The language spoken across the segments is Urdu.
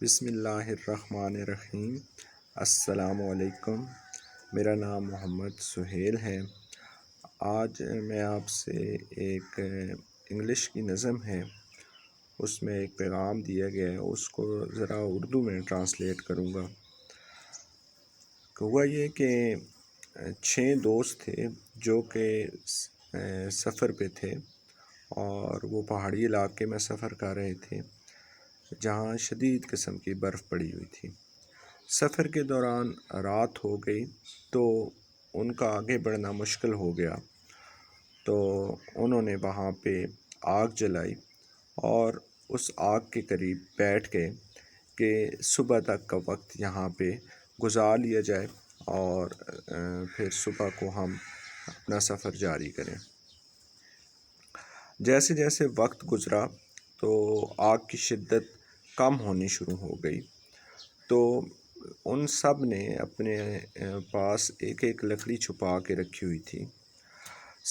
بسم اللہ الرحمن الرحیم۔ السلام علیکم۔ میرا نام محمد سہیل ہے۔ آج میں آپ سے ایک انگلش کی نظم ہے، اس میں ایک پیغام دیا گیا ہے، اس کو ذرا اردو میں ٹرانسلیٹ کروں گا۔ ہوا یہ کہ 6 دوست تھے جو کہ سفر پہ تھے، اور وہ پہاڑی علاقے میں سفر کر رہے تھے جہاں شدید قسم کی برف پڑی ہوئی تھی۔ سفر کے دوران رات ہو گئی تو ان کا آگے بڑھنا مشکل ہو گیا، تو انہوں نے وہاں پہ آگ جلائی اور اس آگ کے قریب بیٹھ گئے کہ صبح تک کا وقت یہاں پہ گزار لیا جائے اور پھر صبح کو ہم اپنا سفر جاری کریں۔ جیسے جیسے وقت گزرا تو آگ کی شدت کم ہونی شروع ہو گئی، تو ان سب نے اپنے پاس ایک ایک لکڑی چھپا کے رکھی ہوئی تھی۔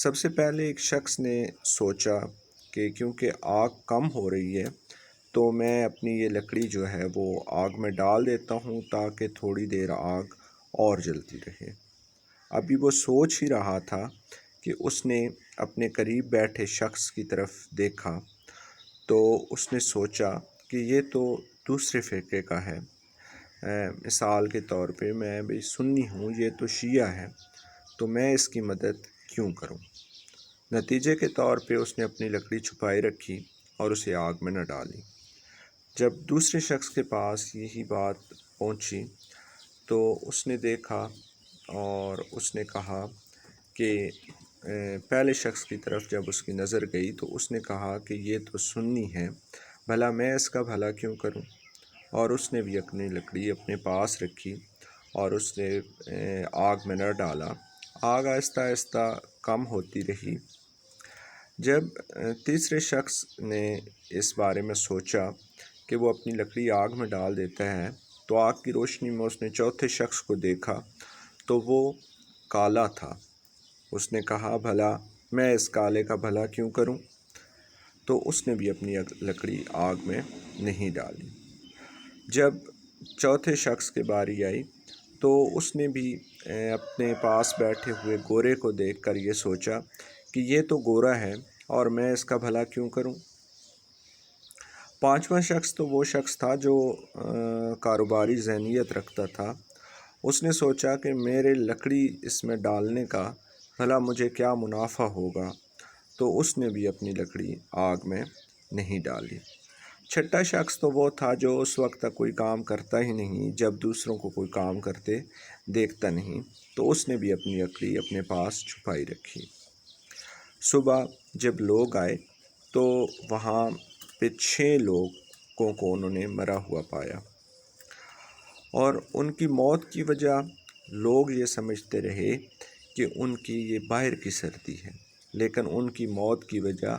سب سے پہلے ایک شخص نے سوچا کہ کیونکہ آگ کم ہو رہی ہے تو میں اپنی یہ لکڑی جو ہے وہ آگ میں ڈال دیتا ہوں تاکہ تھوڑی دیر آگ اور جلتی رہے۔ ابھی وہ سوچ ہی رہا تھا کہ اس نے اپنے قریب بیٹھے شخص کی طرف دیکھا تو اس نے سوچا کہ یہ تو دوسرے فرقے کا ہے، مثال کے طور پہ میں بھی سنی ہوں، یہ تو شیعہ ہے، تو میں اس کی مدد کیوں کروں۔ نتیجے کے طور پہ اس نے اپنی لکڑی چھپائی رکھی اور اسے آگ میں نہ ڈالی۔ جب دوسرے شخص کے پاس یہی بات پہنچی تو اس نے دیکھا اور اس نے کہا کہ پہلے شخص کی طرف جب اس کی نظر گئی تو اس نے کہا کہ یہ تو سنی ہے، بھلا میں اس کا بھلا کیوں کروں، اور اس نے بھی اپنی لکڑی اپنے پاس رکھی اور اس نے آگ میں نہ ڈالا۔ آگ آہستہ آہستہ کم ہوتی رہی۔ جب تیسرے شخص نے اس بارے میں سوچا کہ وہ اپنی لکڑی آگ میں ڈال دیتا ہے تو آگ کی روشنی میں اس نے چوتھے شخص کو دیکھا تو وہ کالا تھا۔ اس نے کہا بھلا میں اس کالے کا بھلا کیوں کروں، تو اس نے بھی اپنی لکڑی آگ میں نہیں ڈالی۔ جب چوتھے شخص کی باری آئی تو اس نے بھی اپنے پاس بیٹھے ہوئے گورے کو دیکھ کر یہ سوچا کہ یہ تو گورا ہے اور میں اس کا بھلا کیوں کروں۔ پانچواں شخص تو وہ شخص تھا جو کاروباری ذہنیت رکھتا تھا۔ اس نے سوچا کہ میرے لکڑی اس میں ڈالنے کا بھلا مجھے کیا منافع ہوگا، تو اس نے بھی اپنی لکڑی آگ میں نہیں ڈالی۔ چھٹا شخص تو وہ تھا جو اس وقت تک کوئی کام کرتا ہی نہیں جب دوسروں کو کوئی کام کرتے دیکھتا نہیں، تو اس نے بھی اپنی لکڑی اپنے پاس چھپائی رکھی۔ صبح جب لوگ آئے تو وہاں پہ 6 لوگوں کو انہوں نے مرا ہوا پایا، اور ان کی موت کی وجہ لوگ یہ سمجھتے رہے کہ ان کی یہ باہر کی سردی ہے، لیکن ان کی موت کی وجہ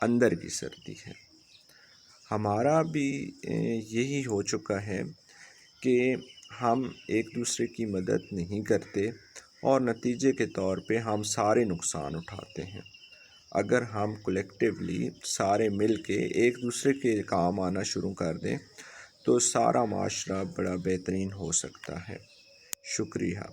اندر کی سردی ہے۔ ہمارا بھی یہی ہو چکا ہے کہ ہم ایک دوسرے کی مدد نہیں کرتے اور نتیجے کے طور پہ ہم سارے نقصان اٹھاتے ہیں۔ اگر ہم کولیکٹیولی سارے مل کے ایک دوسرے کے کام آنا شروع کر دیں تو سارا معاشرہ بڑا بہترین ہو سکتا ہے۔ شکریہ۔